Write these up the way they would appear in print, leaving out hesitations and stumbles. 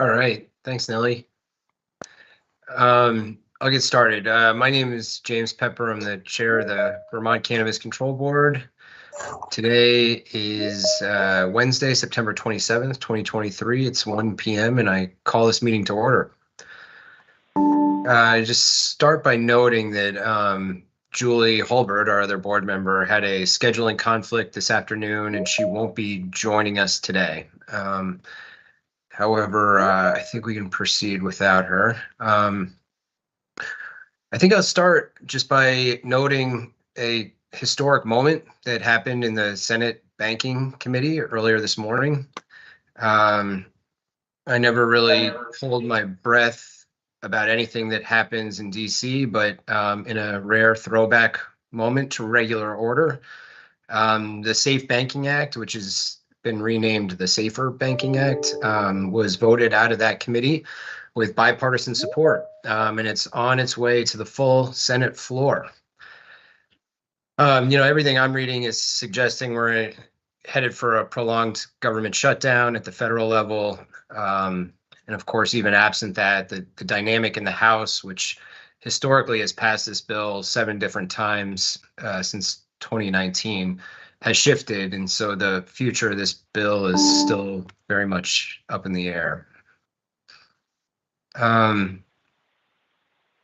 All right. Thanks, Nelly. I'll get started. My name is James Pepper. I'm the chair of the Vermont Cannabis Control Board. Today is Wednesday, September 27th, 2023. It's 1 p.m. and I call this meeting to order. Just start by noting that Julie Holbert, our other board member, had a scheduling conflict this afternoon and she won't be joining us today. However, I think we can proceed without her. I think I'll start just by noting a historic moment that happened in the Senate Banking Committee earlier this morning. I never really hold my breath about anything that happens in DC, but in a rare throwback moment to regular order, the Safe Banking Act, which has been renamed the Safer Banking Act, was voted out of that committee with bipartisan support, and it's on its way to the full Senate floor. Everything I'm reading is suggesting we're headed for a prolonged government shutdown at the federal level. And of course, even absent that, the dynamic in the House, which historically has passed this bill 7 different times since 2019, has shifted. And so the future of this bill is still very much up in the air.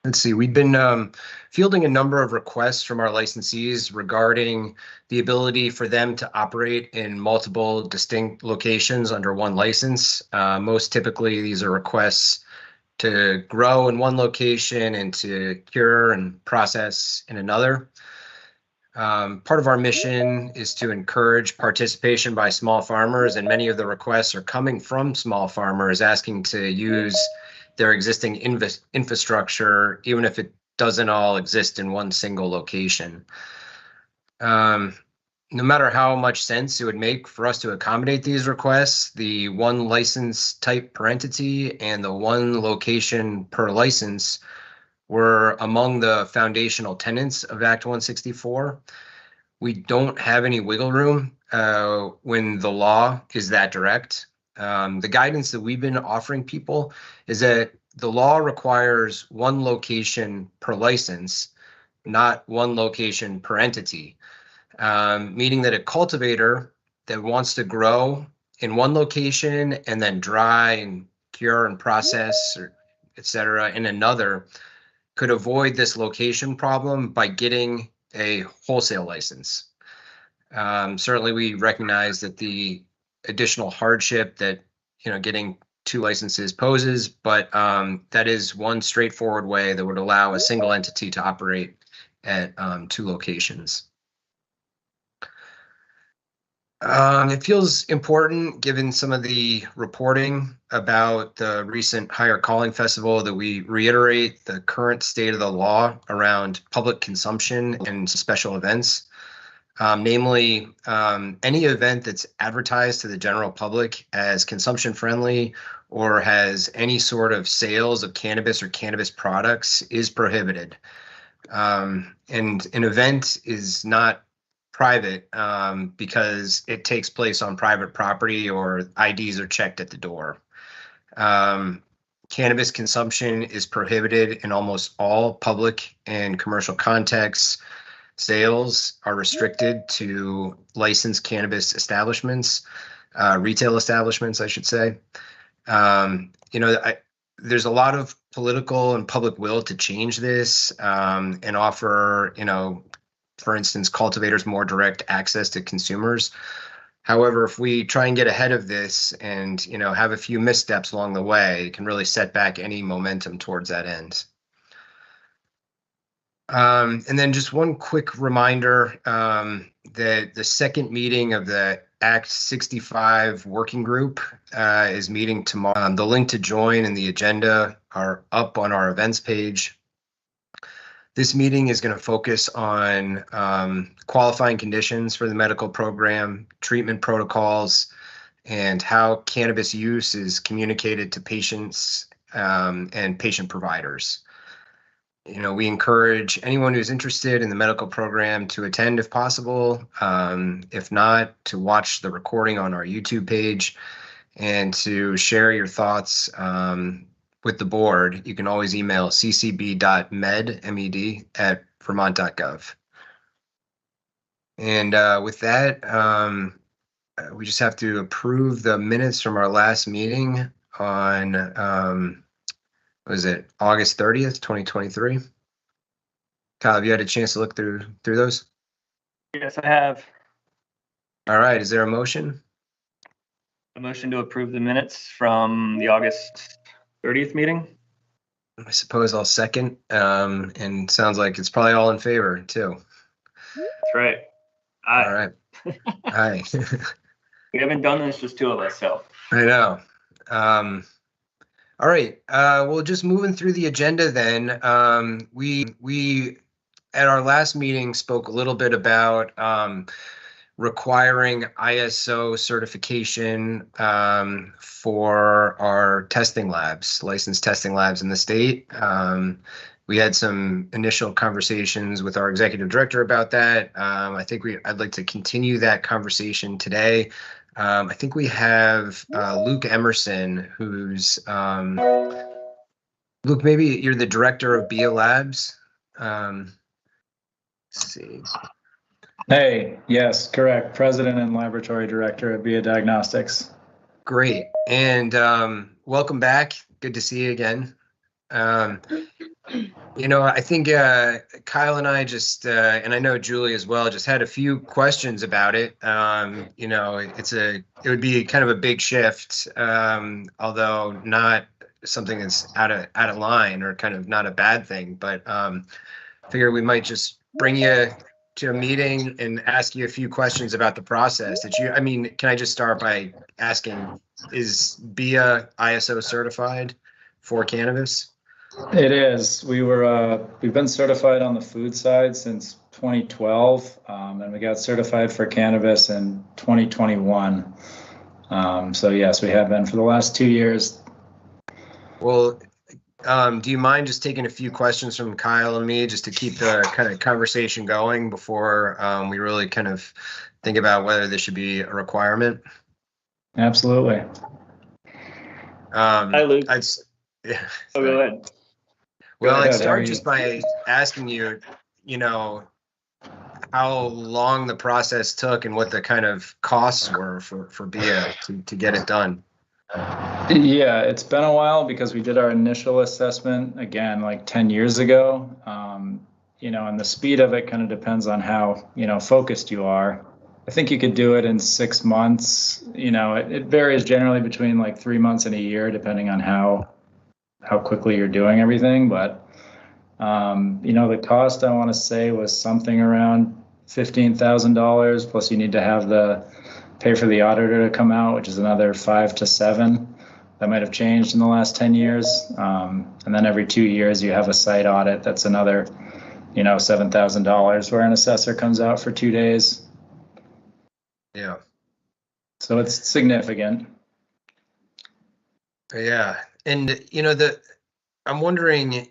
Let's see, we've been fielding a number of requests from our licensees regarding the ability for them to operate in multiple distinct locations under one license. Most typically, these are requests to grow in one location and to cure and process in another. Part of our mission is to encourage participation by small farmers, and many of the requests are coming from small farmers asking to use their existing infrastructure, even if it doesn't all exist in one single location. No matter how much sense it would make for us to accommodate these requests, the one license type per entity and the one location per license were among the foundational tenets of Act 164. We don't have any wiggle room when the law is that direct. The guidance that we've been offering people is that the law requires one location per license, not one location per entity, meaning that a cultivator that wants to grow in one location and then dry and cure and process, et cetera, in another could avoid this location problem by getting a wholesale license. Certainly, we recognize that the additional hardship that getting 2 licenses poses, but that is one straightforward way that would allow a single entity to operate at 2 locations. It feels important, given some of the reporting about the recent Higher Calling Festival, that we reiterate the current state of the law around public consumption and special events. Namely, any event that's advertised to the general public as consumption friendly or has any sort of sales of cannabis or cannabis products is prohibited. And an event is not private because it takes place on private property or IDs are checked at the door. Cannabis consumption is prohibited in almost all public and commercial contexts. Sales are restricted to licensed cannabis establishments, retail establishments, I should say. There's a lot of political and public will to change this and offer, for instance, cultivators more direct access to consumers. However, if we try and get ahead of this and, have a few missteps along the way, it can really set back any momentum towards that end. And then just one quick reminder that the second meeting of the Act 65 working group is meeting tomorrow. The link to join and the agenda are up on our events page. This meeting is going to focus on qualifying conditions for the medical program, treatment protocols, and how cannabis use is communicated to patients and patient providers. We encourage anyone who's interested in the medical program to attend if possible. If not, to watch the recording on our YouTube page. and to share your thoughts with the board, you can always email ccb.med, M-E-D, at vermont.gov. And with that, we just have to approve the minutes from our last meeting on, what was it, August 30th, 2023? Kyle, have you had a chance to look through those? Yes, I have. All right, is there a motion? A motion to approve the minutes from the August 30th meeting. I suppose I'll second, and sounds like it's probably all in favor too. That's right. Aye. All right. Aye. We haven't done this, just two of us, so. I know. All right. Well, just moving through the agenda then. We at our last meeting spoke a little bit about requiring ISO certification for our testing labs, licensed testing labs in the state. We had some initial conversations with our executive director about that. I think I'd like to continue that conversation today. I think we have Luke Emerson, who's Luke, maybe you're the director of BIA Labs. Let's see. Hey, yes, correct. President and laboratory director at BIA Diagnostics. Great. And welcome back. Good to see you again. I think Kyle and I just, and I know Julie as well, just had a few questions about it. It would be kind of a big shift, although not something that's out of line or kind of not a bad thing. But figure we might just bring you to a meeting and ask you a few questions about the process. Can I just start by asking, is BIA ISO certified for cannabis? It is. We've been certified on the food side since 2012, and we got certified for cannabis in 2021. So yes, we have been for the last 2 years. Well, do you mind just taking a few questions from Kyle and me just to keep the kind of conversation going before we really kind of think about whether this should be a requirement? Absolutely. Hi, Luke. Go ahead. Well, I'd start just by asking you, how long the process took and what the kind of costs were for BIA to get it done. Yeah, it's been a while because we did our initial assessment again like 10 years ago. And the speed of it kind of depends on how, focused you are. I think you could do it in 6 months. It varies generally between like 3 months and a year, depending on how quickly you're doing everything. But, the cost I want to say was something around $15,000, plus you need to have pay for the auditor to come out, which is another 5 to 7. That might have changed in the last 10 years. And then every 2 years you have a site audit. That's another, $7,000 where an assessor comes out for 2 days. Yeah. So it's significant. Yeah. And, I'm wondering,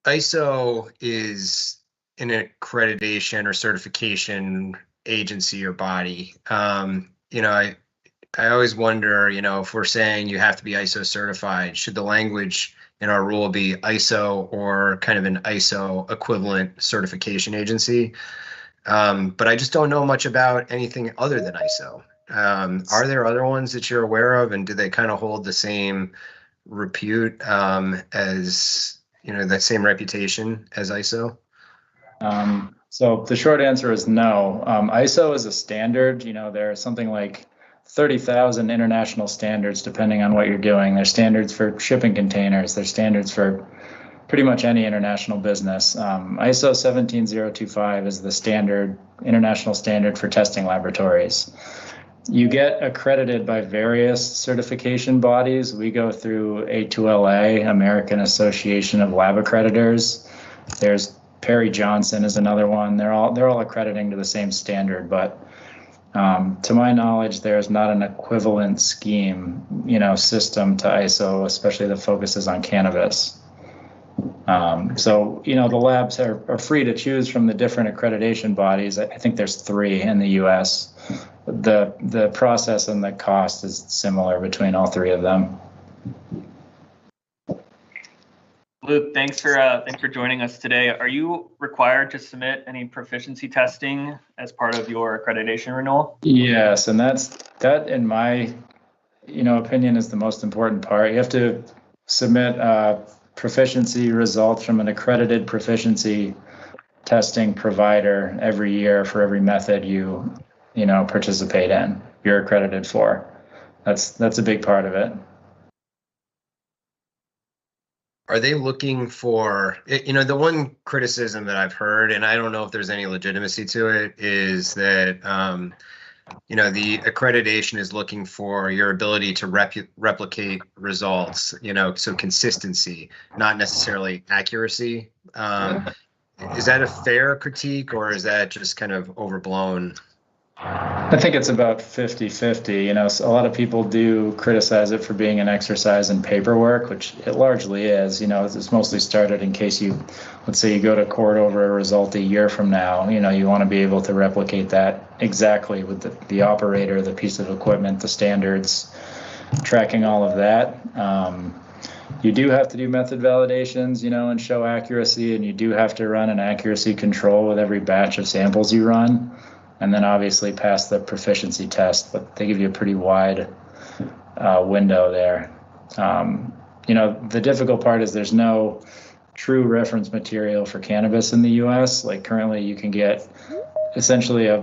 ISO is an accreditation or certification agency or body. I always wonder, if we're saying you have to be ISO certified, should the language in our rule be ISO or kind of an ISO equivalent certification agency? But I just don't know much about anything other than ISO. Are there other ones that you're aware of, and do they kind of hold the same repute as, that same reputation as ISO? So the short answer is no. ISO is a standard. There are something like 30,000 international standards depending on what you're doing. There's standards for shipping containers. There's standards for pretty much any international business. ISO 17025 is the international standard for testing laboratories. You get accredited by various certification bodies. We go through A2LA, American Association of Lab Accreditors. There's Perry Johnson is another one. They're all accrediting to the same standard, but to my knowledge, there's not an equivalent scheme, system to ISO, especially that focuses on cannabis. So the labs are free to choose from the different accreditation bodies. I think there's 3 in the U.S. the process and the cost is similar between all three of them. Luke, thanks for joining us today. Are you required to submit any proficiency testing as part of your accreditation renewal? Yes, and that in my opinion is the most important part. You have to submit proficiency results from an accredited proficiency testing provider every year for every method you participate in, you're accredited for. That's a big part of it. Are they looking for, the one criticism that I've heard, and I don't know if there's any legitimacy to it, is that, the accreditation is looking for your ability to replicate results, so consistency, not necessarily accuracy. Is that a fair critique, or is that just kind of overblown? I think it's about 50-50. So a lot of people do criticize it for being an exercise in paperwork, which it largely is. It's mostly started in case let's say you go to court over a result a year from now. You want to be able to replicate that exactly with the operator, the piece of equipment, the standards, tracking all of that. You do have to do method validations, and show accuracy, and you do have to run an accuracy control with every batch of samples you run. And then obviously pass the proficiency test, but they give you a pretty wide window there. The difficult part is there's no true reference material for cannabis in the US. Like currently you can get essentially a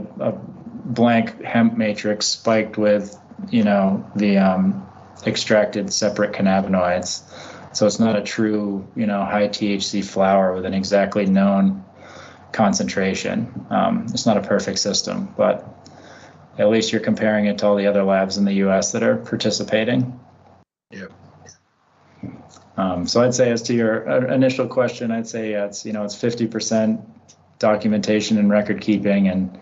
blank hemp matrix spiked with, the extracted separate cannabinoids. So it's not a true, high THC flower with an exactly known concentration. It's not a perfect system, but at least you're comparing it to all the other labs in the US that are participating. Yeah. So I'd say, as to your initial question, I'd say it's 50% documentation and record keeping and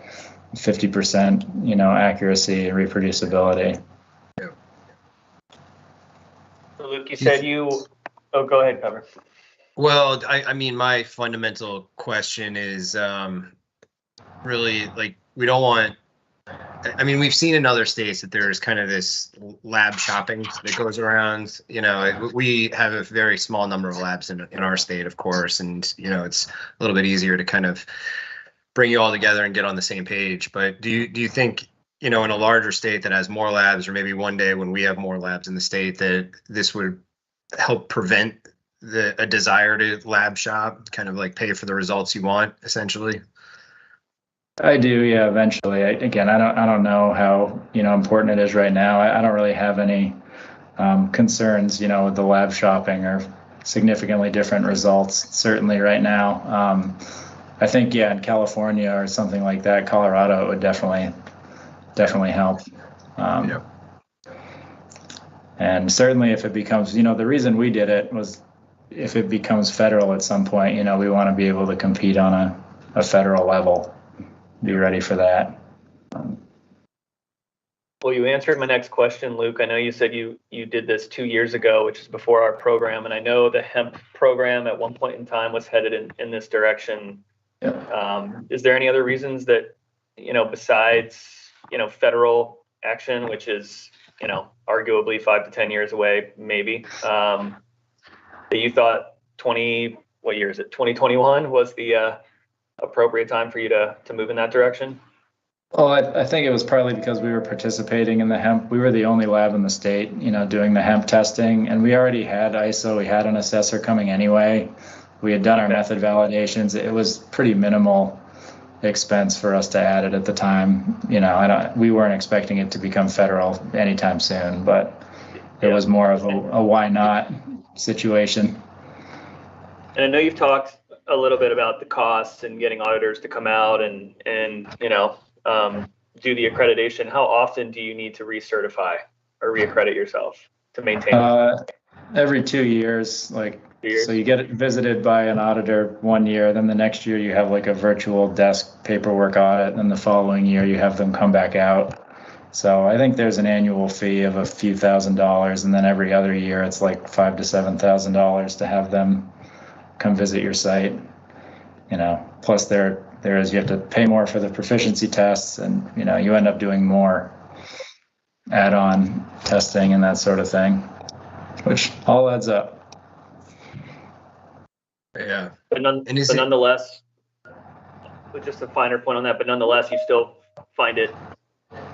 50% accuracy and reproducibility. Yeah. So Luke, you said go ahead, Cover. Well, I mean, my fundamental question is really like, we don't want, we've seen in other states that there's kind of this lab shopping that goes around. We have a very small number of labs in our state, of course, and, it's a little bit easier to kind of bring you all together and get on the same page. But do you think, in a larger state that has more labs, or maybe one day when we have more labs in the state, that this would help prevent a desire to lab shop, kind of like pay for the results you want, essentially? I do, yeah. Eventually, I don't know how important it is right now. I don't really have any concerns, with the lab shopping or significantly different results. Certainly, right now, I think in California or something like that, Colorado, it would definitely help. Yeah. And certainly, if it becomes, the reason we did it was, if it becomes federal at some point, we want to be able to compete on a federal level. Be ready for that. Well, you answered my next question, Luke. I know you said you did this 2 years ago, which is before our program, and I know the hemp program at one point in time was headed in this direction. Yeah. Is there any other reasons that, besides, federal action, which is, arguably 5 to 10 years away, maybe, that you thought 2021 was the appropriate time for you to move in that direction? Well, I think it was partly because we were participating in the hemp. We were the only lab in the state, doing the hemp testing, and we already had ISO. We had an assessor coming anyway. We had done our method validations. It was pretty minimal expense for us to add it at the time. We weren't expecting it to become federal anytime soon, but it was more of a why not situation. And I know you've talked a little bit about the costs and getting auditors to come out and do the accreditation. How often do you need to recertify or reaccredit yourself to maintain? Every 2 years, 2 years. So you get visited by an auditor 1 year, then the next year you have like a virtual desk paperwork audit, and the following year you have them come back out. So I think there's an annual fee of a few $1,000s, and then every other year it's like $5,000 to $7,000 to have them come visit your site. Plus they're there is. You have to pay more for the proficiency tests, and you end up doing more add-on testing and that sort of thing, which all adds up. Yeah. But nonetheless, with just a finer point on that, but nonetheless, you still find it,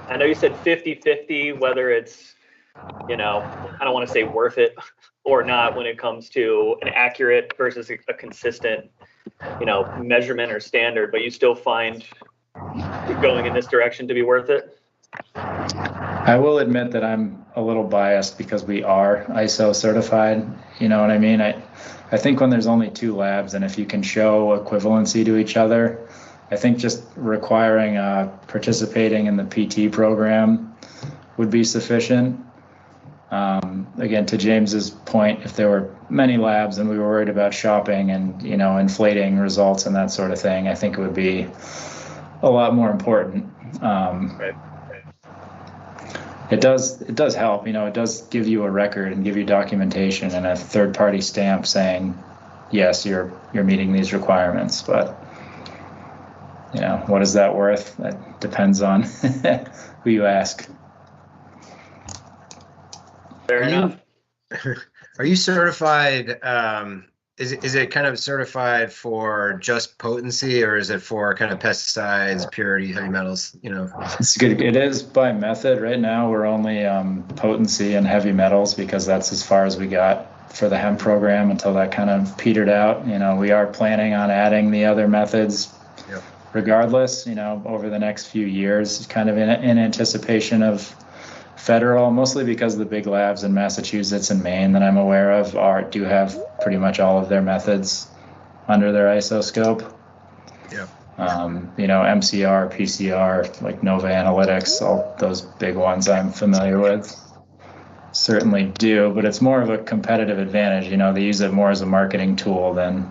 I know you said 50-50, whether it's, I don't want to say worth it or not when it comes to an accurate versus a consistent, measurement or standard, but you still find going in this direction to be worth it? I will admit that I'm a little biased because we are ISO certified. You know what I mean? I think when there's only 2 labs, and if you can show equivalency to each other, I think just requiring participating in the PT program would be sufficient. Again, to James's point, if there were many labs and we were worried about shopping and inflating results and that sort of thing, I think it would be a lot more important. Right. It does help. It does give you a record and give you documentation and a third-party stamp saying, yes, you're meeting these requirements. But what is that worth? That depends on who you ask. Fair enough. Are you certified? Is it kind of certified for just potency, or is it for kind of pesticides, purity, heavy metals? It's good. It is by method. Right now, we're only potency and heavy metals because that's as far as we got for the hemp program until that kind of petered out. We are planning on adding the other methods, regardless. Over the next few years, kind of in anticipation of federal, mostly because the big labs in Massachusetts and Maine that I'm aware of do have pretty much all of their methods under their ISO scope. Yeah. MCR, PCR, like Nova Analytics, all those big ones I'm familiar with certainly do, but it's more of a competitive advantage. They use it more as a marketing tool than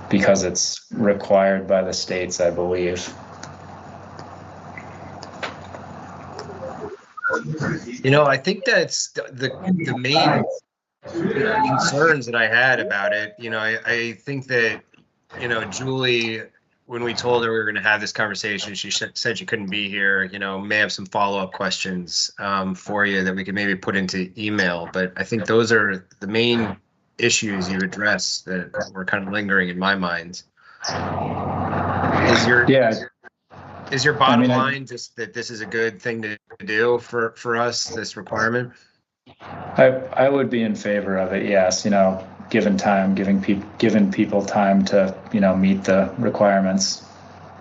because it's required by the states, I believe. I think that's the main concerns that I had about it. I think that, Julie, when we told her we were going to have this conversation, she said she couldn't be here, may have some follow-up questions for you that we could maybe put into email. But I think those are the main issues you address that were kind of lingering in my mind. Is your bottom line just that this is a good thing to do for us, this requirement? I would be in favor of it, yes. Given time, giving people time to meet the requirements.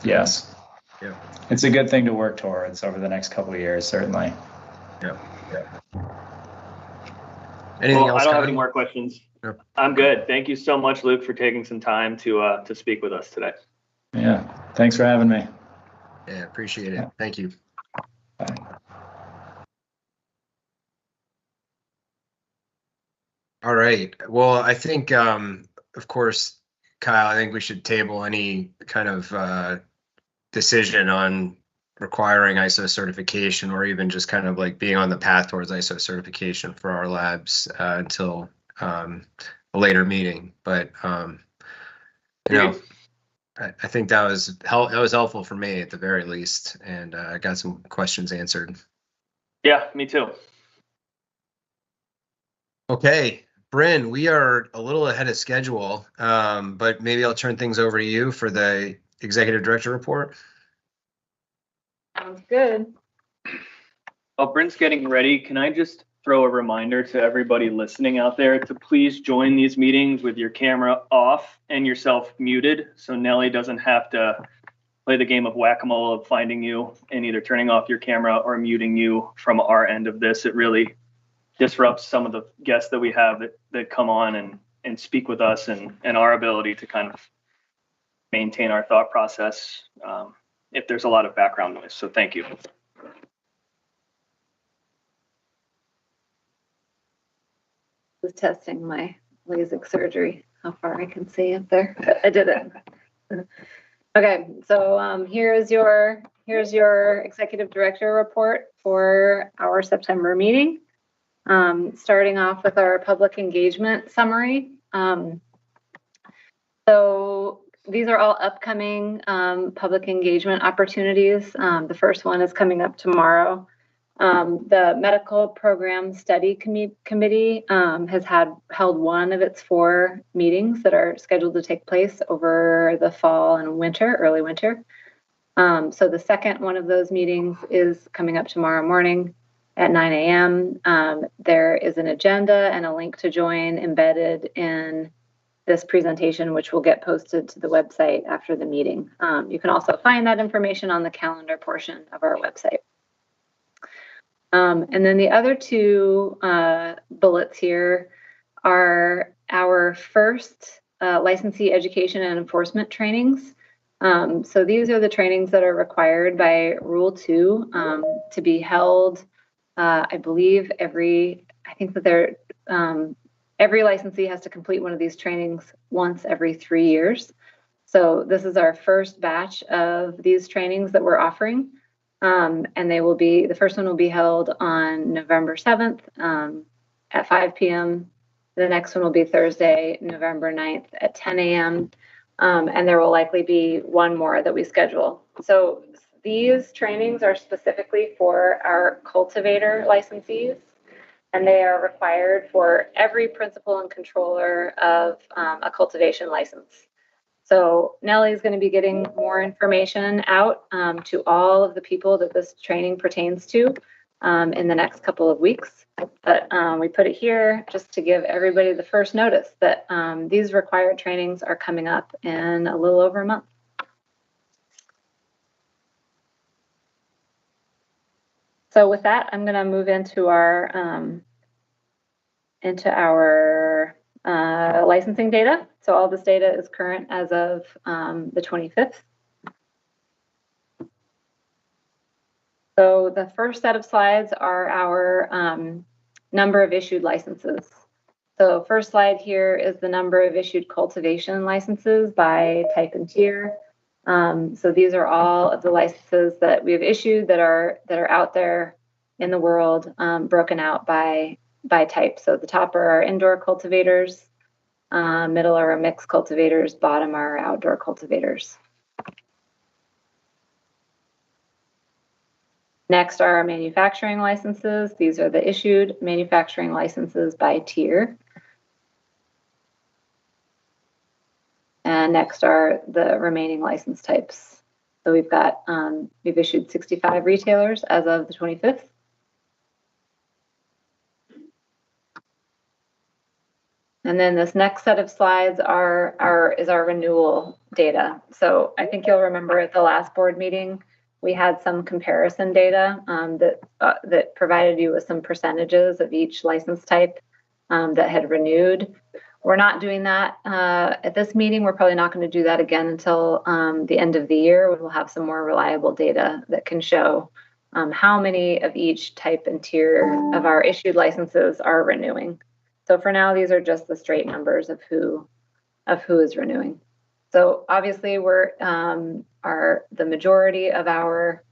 Yes. Yeah. It's a good thing to work towards over the next couple of years, certainly. Yeah. Anything else? I don't have any more questions. Yep. I'm good. Thank you so much, Luke, for taking some time to speak with us today. Yeah. Thanks for having me. Yeah, appreciate it. Thank you. Bye. All right. Well, I think, of course, Kyle, I think we should table any kind of decision on requiring ISO certification or even just kind of like being on the path towards ISO certification for our labs until a later meeting. But, I think that was helpful for me at the very least, and I got some questions answered. Yeah, me too. Okay, Bryn, we are a little ahead of schedule, but maybe I'll turn things over to you for the executive director report. Sounds good. While Bryn's getting ready, can I just throw a reminder to everybody listening out there to please join these meetings with your camera off and yourself muted, so Nellie doesn't have to play the game of whack-a-mole of finding you and either turning off your camera or muting you from our end of this. It really disrupts some of the guests that we have that come on and speak with us and our ability to kind of maintain our thought process if there's a lot of background noise. So thank you. Was testing my LASIK surgery, how far I can see up there. I did it. Okay, so here's your executive director report for our September meeting. Starting off with our public engagement summary. So these are all upcoming public engagement opportunities. The first one is coming up tomorrow. The Medical Program Study Committee has held one of its 4 meetings that are scheduled to take place over the fall and winter, early winter. So the second one of those meetings is coming up tomorrow morning at 9 a.m. There is an agenda and a link to join embedded in this presentation, which will get posted to the website after the meeting. You can also find that information on the calendar portion of our website. And then the other 2 bullets here are our first licensee education and enforcement trainings. So these are the trainings that are required by Rule 2 to be held, I believe every licensee has to complete one of these trainings once every 3 years. So this is our first batch of these trainings that we're offering. And the first one will be held on November 7th at 5 p.m. The next one will be Thursday, November 9th at 10 a.m. And there will likely be one more that we schedule. So these trainings are specifically for our cultivator licensees, and they are required for every principal and controller of a cultivation license. So Nellie is going to be getting more information out to all of the people that this training pertains to in the next couple of weeks. But we put it here just to give everybody the first notice that these required trainings are coming up in a little over a month. So with that, I'm going to move into our licensing data. So all this data is current as of the 25th. So the first set of slides are our number of issued licenses. So first slide here is the number of issued cultivation licenses by type and tier. So these are all of the licenses that we have issued that are out there in the world, broken out by type. So the top are our indoor cultivators, middle are our mixed cultivators, bottom are our outdoor cultivators. Next are our manufacturing licenses. These are the issued manufacturing licenses by tier. And next are the remaining license types. So we've issued 65 retailers as of the 25th. And then this next set of slides is our renewal data. So I think you'll remember at the last board meeting, we had some comparison data that provided you with some percentages of each license type that had renewed. We're not doing that at this meeting. We're probably not going to do that again until the end of the year. We'll have some more reliable data that can show how many of each type and tier of our issued licenses are renewing. So for now, these are just the straight numbers of who is renewing. So obviously, the majority of our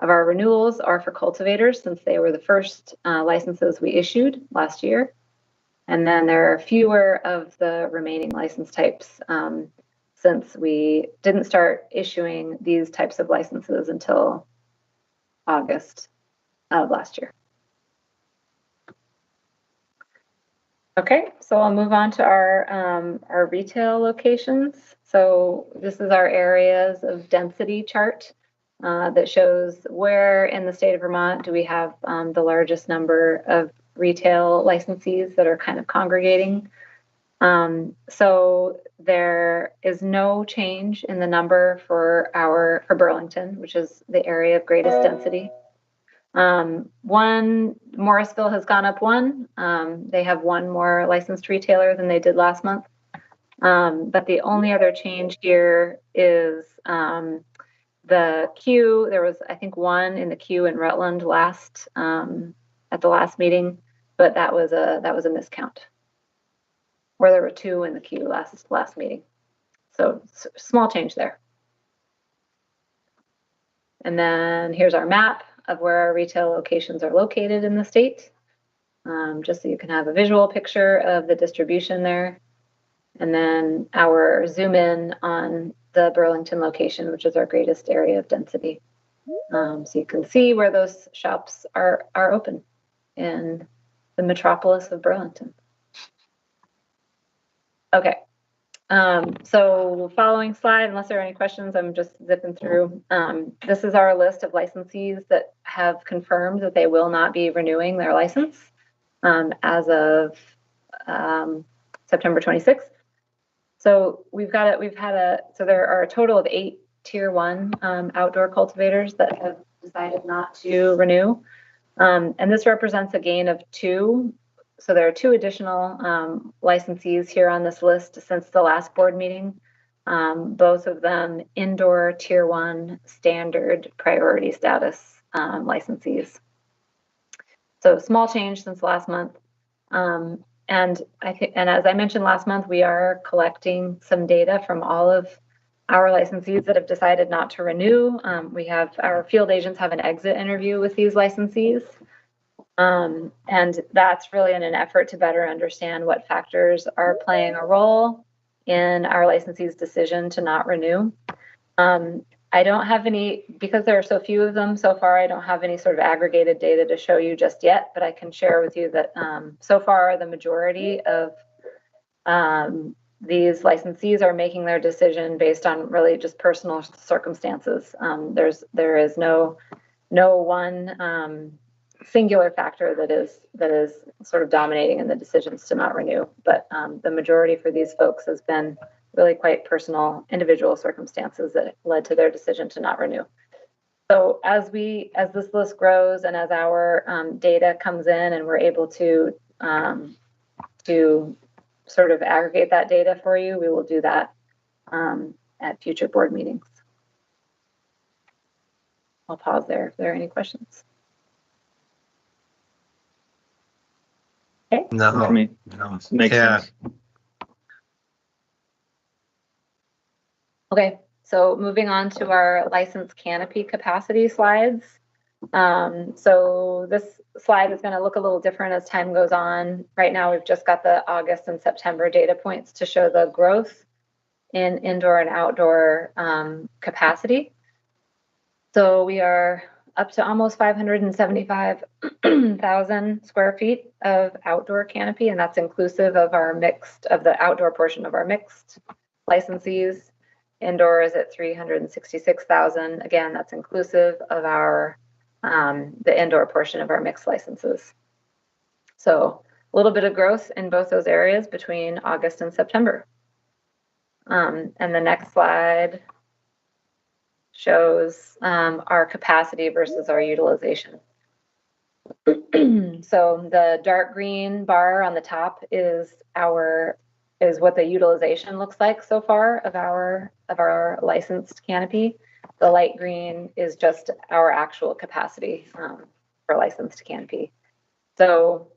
renewals are for cultivators, since they were the first licenses we issued last year. And then there are fewer of the remaining license types since we didn't start issuing these types of licenses until August of last year. Okay, so I'll move on to our retail locations. So this is our areas of density chart that shows where in the state of Vermont do we have the largest number of retail licensees that are kind of congregating. So there is no change in the number for Burlington, which is the area of greatest density. Morrisville has gone up one. They have one more licensed retailer than they did last month. But the only other change here is the queue. There was, I think, one in the queue in Rutland at the last meeting, but that was a miscount, where there were two in the queue last meeting. So small change there. And then here's our map of where our retail locations are located in the state, just so you can have a visual picture of the distribution there. And then our zoom in on the Burlington location, which is our greatest area of density. So you can see where those shops are open in the metropolis of Burlington. Okay. So following slide, unless there are any questions, I'm just zipping through. This is our list of licensees that have confirmed that they will not be renewing their license as of September 26th. So so there are a total of 8 tier 1 outdoor cultivators that have decided not to renew. And this represents a gain of 2. So there are 2 additional licensees here on this list since the last board meeting, both of them indoor tier 1 standard priority status licensees. So small change since last month. And as I mentioned last month, we are collecting some data from all of our licensees that have decided not to renew. We have our field agents have an exit interview with these licensees. And that's really in an effort to better understand what factors are playing a role in our licensees' decision to not renew. I don't have any, because there are so few of them so far, I don't have any sort of aggregated data to show you just yet, but I can share with you that so far the majority of these licensees are making their decision based on really just personal circumstances. There is no one singular factor that is sort of dominating in the decisions to not renew, but the majority for these folks has been really quite personal individual circumstances that led to their decision to not renew. So as this list grows and as our data comes in and we're able to sort of aggregate that data for you, we will do that at future board meetings. I'll pause there if there are any questions. Okay. No, For me, no. makes sense. Okay, so moving on to our license canopy capacity slides. So this slide is going to look a little different as time goes on. Right now, we've just got the August and September data points to show the growth in indoor and outdoor capacity. So we are up to almost 575,000 square feet of outdoor canopy, and that's inclusive of the outdoor portion of our mixed licensees. Indoor is at 366,000. Again, that's inclusive of the indoor portion of our mixed licenses. So a little bit of growth in both those areas between August and September. And the next slide shows our capacity versus our utilization. So the dark green bar on the top is what the utilization looks like so far of our licensed canopy. The light green is just our actual capacity for licensed canopy. So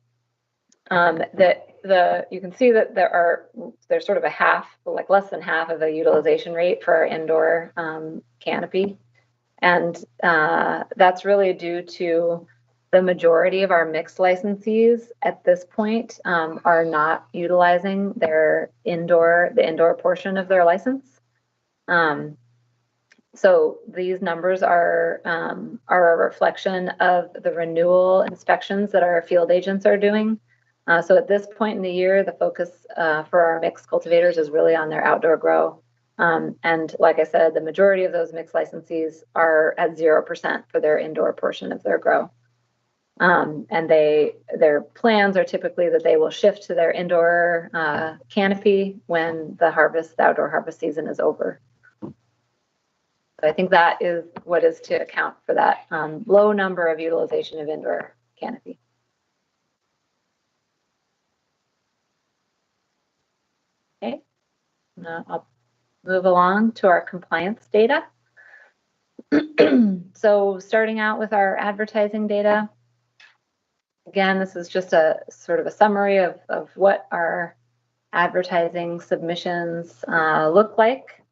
you can see that there's sort of a half, like less than half of the utilization rate for our indoor canopy, and that's really due to the majority of our mixed licensees at this point are not utilizing the indoor portion of their license. So these numbers are a reflection of the renewal inspections that our field agents are doing. So at this point in the year, the focus for our mixed cultivators is really on their outdoor grow. And like I said, the majority of those mixed licensees are at 0% for their indoor portion of their grow. And their plans are typically that they will shift to their indoor canopy when the outdoor harvest season is over. So I think that is what is to account for that low number of utilization of indoor canopy. Okay, now I'll move along to our compliance data. So starting out with our advertising data. Again, this is just a sort of a summary of what our advertising submissions look like.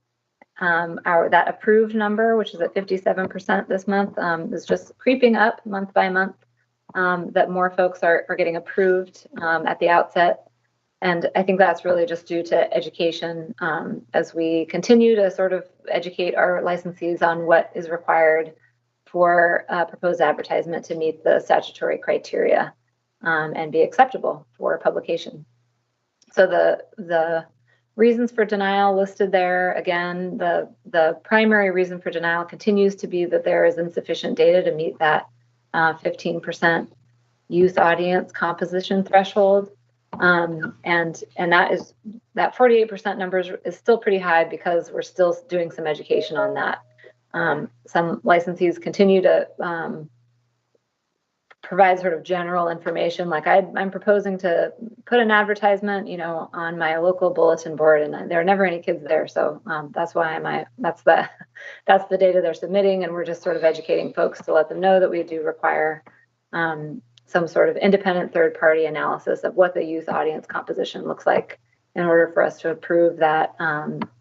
That approved number, which is at 57% this month, is just creeping up month by month, that more folks are getting approved at the outset. And I think that's really just due to education, as we continue to sort of educate our licensees on what is required for proposed advertisement to meet the statutory criteria and be acceptable for publication. So the reasons for denial listed there, again, the primary reason for denial continues to be that there is insufficient data to meet that 15% youth audience composition threshold. And that 48% numbers is still pretty high because we're still doing some education on that. Some licensees continue to provide sort of general information, like I'm proposing to put an advertisement, on my local bulletin board, and there are never any kids there, so that's why that's the data they're submitting, and we're just sort of educating folks to let them know that we do require some sort of independent third-party analysis of what the youth audience composition looks like in order for us to approve that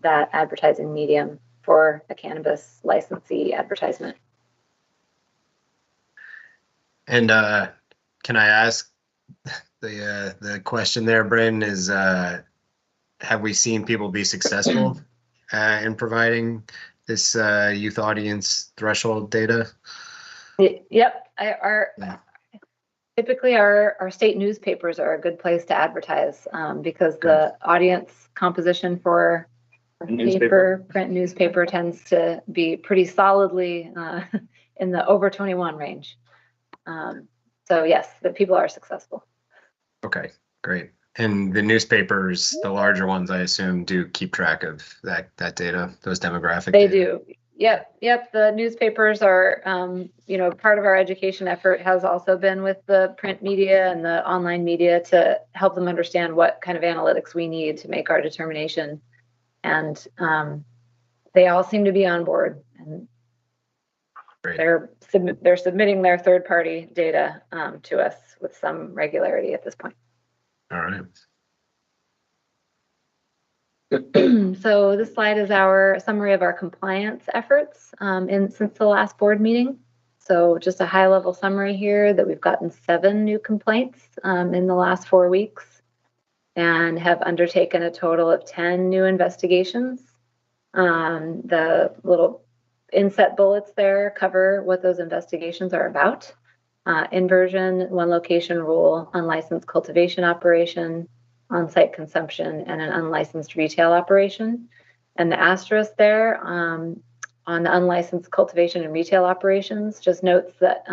that advertising medium for a cannabis licensee advertisement. And can I ask the question there, Bryn, is have we seen people be successful in providing this youth audience threshold data? Yep. Typically our state newspapers are a good place to advertise because the audience composition for print newspaper tends to be pretty solidly in the over 21 range. So yes, the people are successful. Okay, great. And the newspapers, the larger ones, I assume, do keep track of that data, those demographic They data. do. Yep. The newspapers are, part of our education effort has also been with the print media and the online media to help them understand what kind of analytics we need to make our determination. And they all seem to be on board. And they're submitting their third-party data to us with some regularity at this point. All right. So this slide is our summary of our compliance efforts since the last board meeting. So just a high-level summary here that we've gotten 7 new complaints in the last 4 weeks and have undertaken a total of 10 new investigations. The little inset bullets there cover what those investigations are about. Inversion, one location rule, unlicensed cultivation operation, on-site consumption, and an unlicensed retail operation. And the asterisk there on the unlicensed cultivation and retail operations just notes that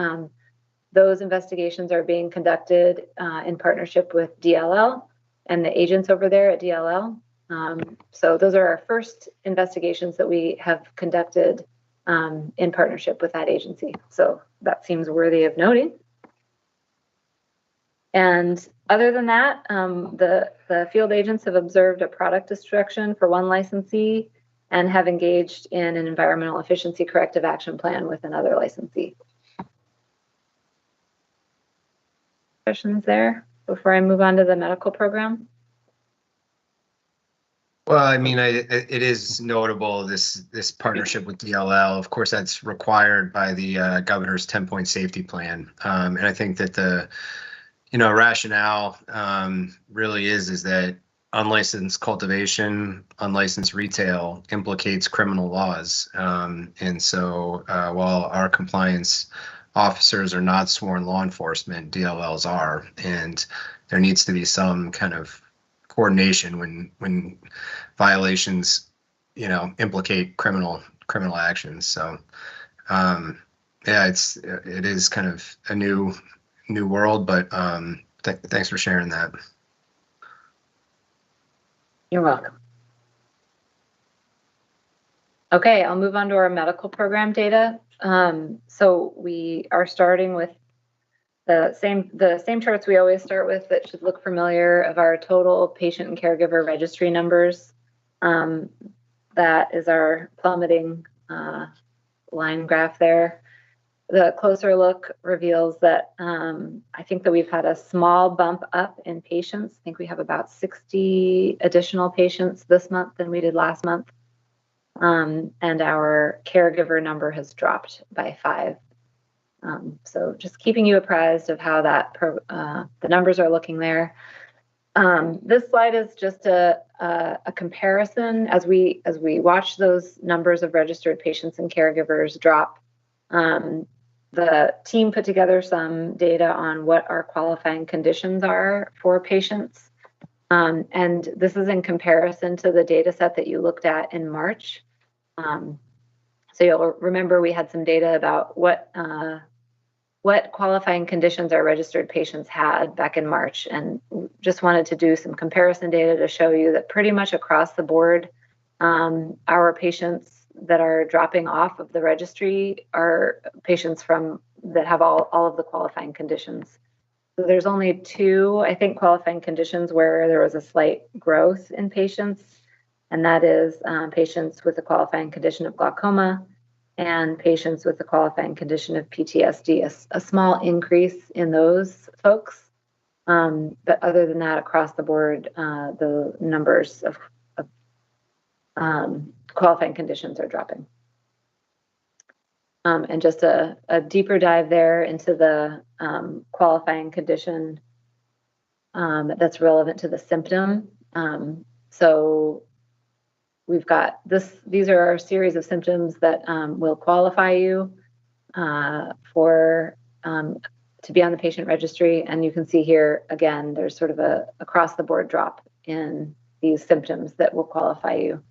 those investigations are being conducted in partnership with DLL and the agents over there at DLL. So those are our first investigations that we have conducted in partnership with that agency. So that seems worthy of noting. And other than that, the field agents have observed a product destruction for one licensee and have engaged in an environmental efficiency corrective action plan with another licensee. Questions there before I move on to the medical program? Well, I mean, it is notable, this partnership with DLL. Of course, that's required by the governor's 10-point safety plan. And I think that the rationale really is that unlicensed cultivation, unlicensed retail implicates criminal laws. And so while our compliance officers are not sworn law enforcement, DLLs are, and there needs to be some kind of coordination when violations, implicate criminal actions. So it is kind of a new world, but thanks for sharing that. You're welcome. Okay, I'll move on to our medical program data. So we are starting with the same charts we always start with that should look familiar, of our total patient and caregiver registry numbers. That is our plummeting line graph there. The closer look reveals that I think that we've had a small bump up in patients. I think we have about 60 additional patients this month than we did last month. And our caregiver number has dropped by 5. So just keeping you apprised of how the numbers are looking there. This slide is just a comparison as we watch those numbers of registered patients and caregivers drop. The team put together some data on what our qualifying conditions are for patients. And this is in comparison to the data set that you looked at in March. So you'll remember we had some data about what qualifying conditions our registered patients had back in March, and just wanted to do some comparison data to show you that pretty much across the board, our patients that are dropping off of the registry are patients that have all of the qualifying conditions. So there's only 2, I think, qualifying conditions where there was a slight growth in patients, and that is patients with a qualifying condition of glaucoma and patients with a qualifying condition of PTSD, a small increase in those folks. But other than that, across the board, the numbers of qualifying conditions are dropping. And just a deeper dive there into the qualifying condition that's relevant to the symptom. So we've got these are our series of symptoms that will qualify you for to be on the patient registry. And you can see here, again, there's sort of a across the board drop in these symptoms that will qualify you.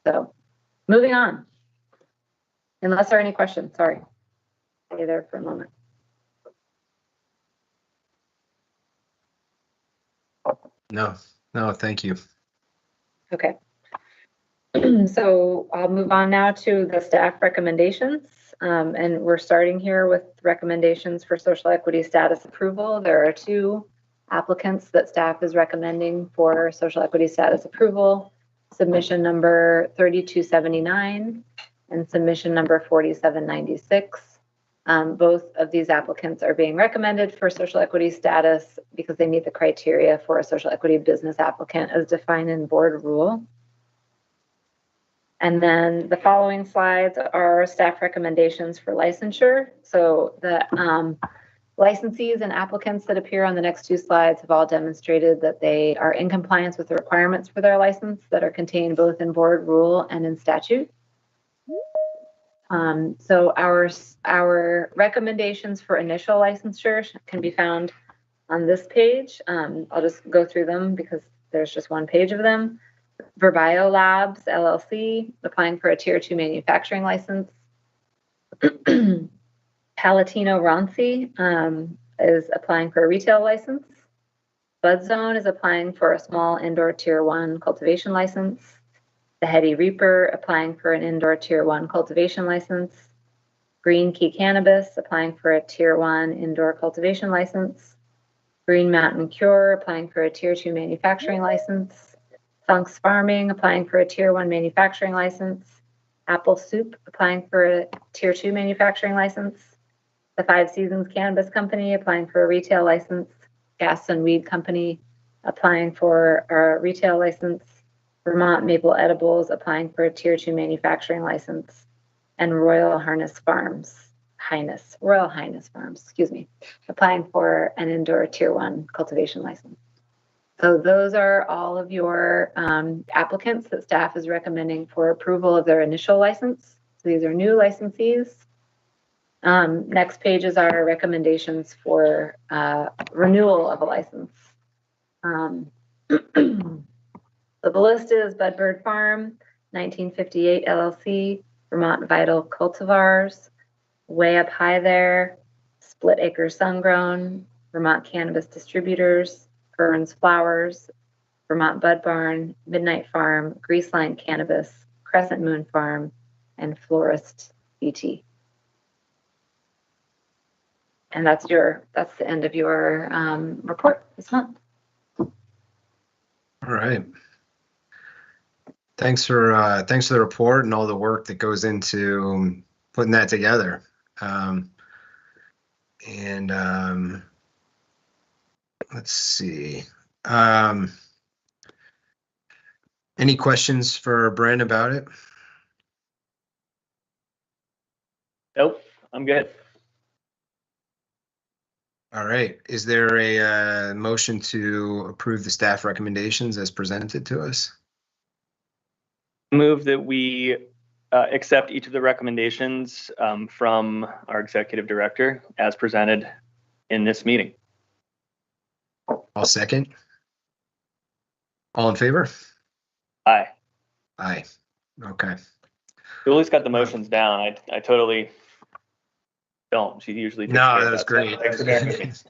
So moving on, unless there are any questions, sorry. Stay there for a moment. No, thank you. Okay. So I'll move on now to the staff recommendations. And we're starting here with recommendations for social equity status approval. There are 2 applicants that staff is recommending for social equity status approval. Submission number 3279 and submission number 4796. Both of these applicants are being recommended for social equity status because they meet the criteria for a social equity business applicant as defined in board rule. And then the following slides are staff recommendations for licensure. So the licensees and applicants that appear on the next 2 slides have all demonstrated that they are in compliance with the requirements for their license that are contained both in board rule and in statute. So our recommendations for initial licensure can be found on this page. I'll just go through them because there's just 1 page of them. Verbio Labs, LLC, applying for a Tier 2 manufacturing license. Palatino Ronci is applying for a retail license. Bud Zone is applying for a small indoor Tier 1 cultivation license. The Heady Reaper applying for an indoor Tier 1 cultivation license. Green Key Cannabis applying for a Tier 1 indoor cultivation license. Green Mountain Cure applying for a Tier 2 manufacturing license. Funk's Farming applying for a Tier 1 manufacturing license. Apple Soup applying for a Tier 2 manufacturing license. The 5 Seasons Cannabis Company applying for a retail license. Gas and Weed Company applying for a retail license. Vermont Maple Edibles applying for a Tier 2 manufacturing license. And Royal Highness Farms, applying for an indoor Tier 1 cultivation license. So those are all of your applicants that staff is recommending for approval of their initial license. So these are new licensees. Next page is our recommendations for renewal of a license. So the list is Budbird Farm, 1958 LLC, Vermont Vital Cultivars, Way Up High There, Split Acre Sungrown, Vermont Cannabis Distributors, Burns Flowers, Vermont Bud Barn, Midnight Farm, Greaseline Cannabis, Crescent Moon Farm, and Florist BT. And that's the end of your report this month. All right. Thanks for the report and all the work that goes into putting that together. Let's see. Any questions for Brent about it? Nope, I'm good. All right. Is there a motion to approve the staff recommendations as presented to us? Move that we accept each of the recommendations from our executive director as presented in this meeting. I'll second. All in favor? Aye. Aye. Okay. Julie's got the motions down. I totally don't. She usually takes care No, of that was great. Thanks,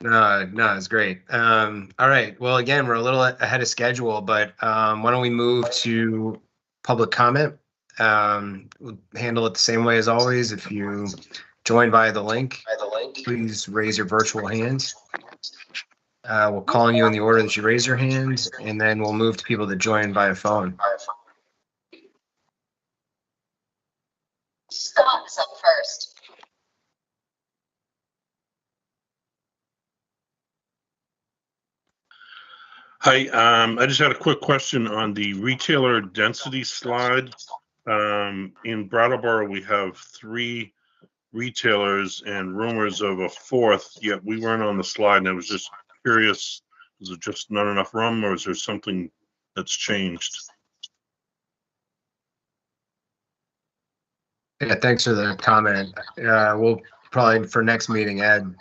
No, it's great. All right. Well, again, we're a little ahead of schedule, but why don't we move to public comment? We'll handle it the same way as always. If you join via the link, please raise your virtual hand. We'll call on you in the order that you raise your hand, and then we'll move to people that join via phone. Scott is up first. Hi, I just had a quick question on the retailer density slide. In Brattleboro, we have 3 retailers and rumors of a 4th, yet we weren't on the slide, and I was just curious, is it just not enough room, or is there something that's changed? Yeah, thanks for the comment. We'll probably for next meeting add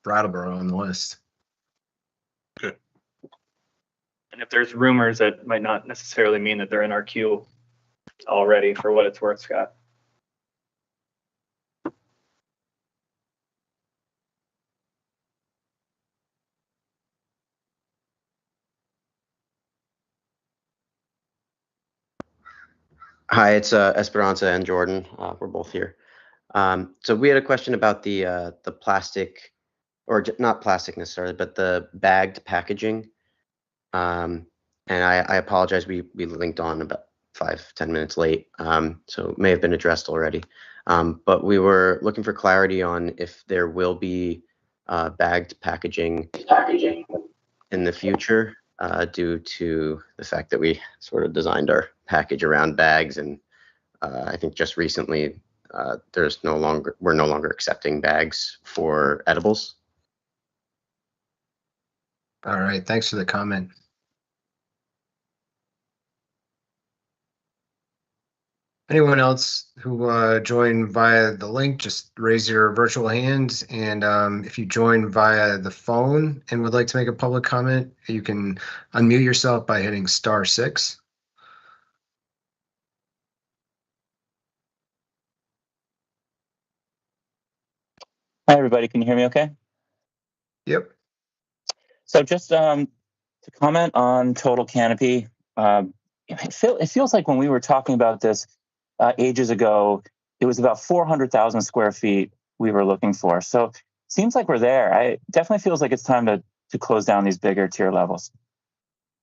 Brattleboro on the list. And if there's rumors, that might not necessarily mean that they're in our queue already, for what it's worth, Scott. Hi, it's Esperanza and Jordan. We're both here. So we had a question about the plastic, or not plastic necessarily, but the bagged packaging. And I apologize, we linked on about 5-10 minutes late, so it may have been addressed already. But we were looking for clarity on if there will be bagged packaging in the future, due to the fact that we sort of designed our package around bags, and I think just recently we're no longer accepting bags for edibles. All right, thanks for the comment. Anyone else who joined via the link, just raise your virtual hand. And if you join via the phone and would like to make a public comment, you can unmute yourself by hitting *6. Hi, everybody. Can you hear me okay? Yep. So just to comment on Total Canopy, it feels like when we were talking about this ages ago, it was about 400,000 square feet we were looking for. So it seems like we're there. It definitely feels like it's time to close down these bigger tier levels.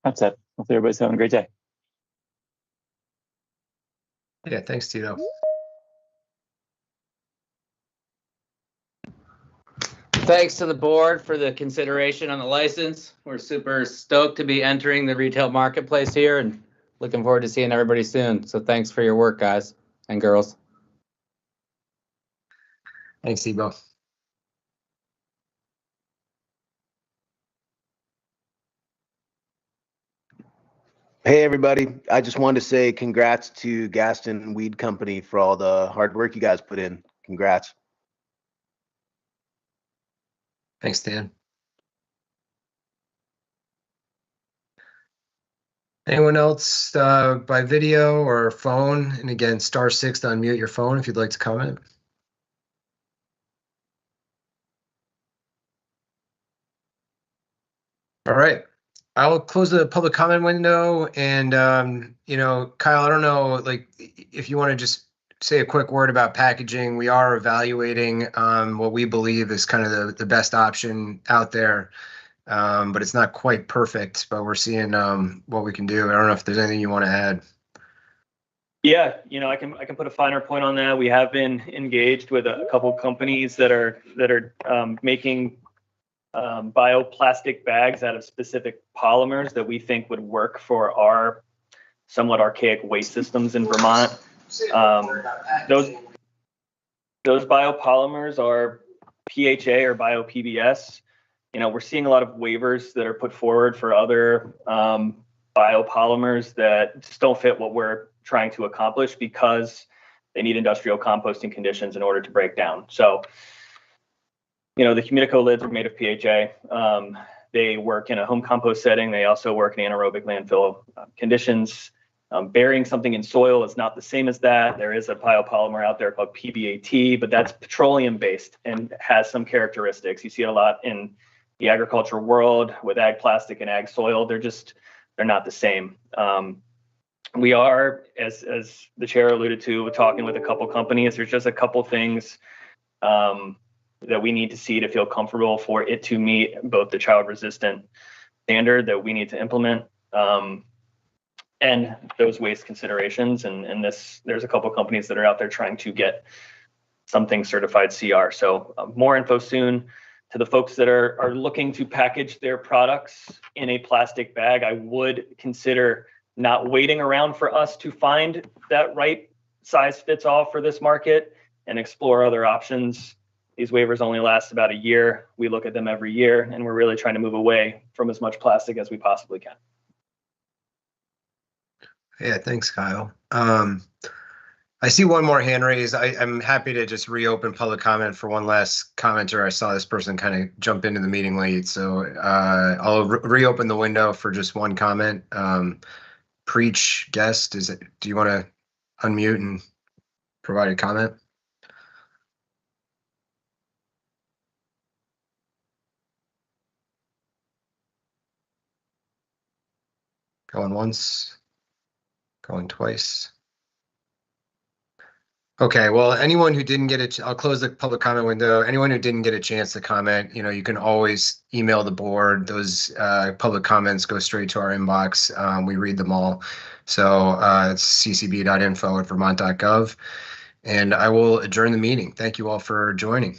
That's it. Hopefully everybody's having a great day. Yeah, thanks, Tito. Thanks to the board for the consideration on the license. We're super stoked to be entering the retail marketplace here and looking forward to seeing everybody soon. So thanks for your work, guys and girls. Thanks, Ebo. Hey, everybody. I just wanted to say congrats to Gaston Weed Company for all the hard work you guys put in. Congrats. Thanks, Dan. Anyone else by video or phone? And again, *6 to unmute your phone if you'd like to comment. All right. I'll close the public comment window, and Kyle, I don't know, like, if you want to just say a quick word about packaging. We are evaluating what we believe is kind of the best option out there, but it's not quite perfect. But we're seeing what we can do. I don't know if there's anything you want to add. Yeah, I can put a finer point on that. We have been engaged with a couple of companies that are making bioplastic bags out of specific polymers that we think would work for our somewhat archaic waste systems in Vermont. Those biopolymers are PHA or bio-PBS, we're seeing a lot of waivers that are put forward for other biopolymers that just don't fit what we're trying to accomplish because they need industrial composting conditions in order to break down. So, the Humidico lids are made of PHA. They work in a home compost setting. They also work in anaerobic landfill conditions. Burying something in soil is not the same as that. There is a biopolymer out there called PBAT, but that's petroleum based and has some characteristics. You see it a lot in the agriculture world with ag plastic and ag soil. They're not the same. We are, as the chair alluded to, talking with a couple companies. There's just a couple things that we need to see to feel comfortable for it to meet both the child resistant standard that we need to implement and those waste considerations. And there's a couple companies that are out there trying to get something certified CR. So more info soon. To the folks that are looking to package their products in a plastic bag, I would consider not waiting around for us to find that right size fits all for this market and explore other options. These waivers only last about a year. We look at them every year, and we're really trying to move away from as much plastic as we possibly can. Yeah, thanks, Kyle. I see one more hand raised. I'm happy to just reopen public comment for one last commenter. I saw this person kind of jump into the meeting late, so I'll reopen the window for just one comment. Preach guest, do you want to unmute and provide a comment? Going once, going twice. Okay, well, anyone who didn't get it, I'll close the public comment window. Anyone who didn't get a chance to comment, you can always email the board. Those public comments go straight to our inbox. We read them all. So it's ccb.info@vermont.gov. And I will adjourn the meeting. Thank you all for joining.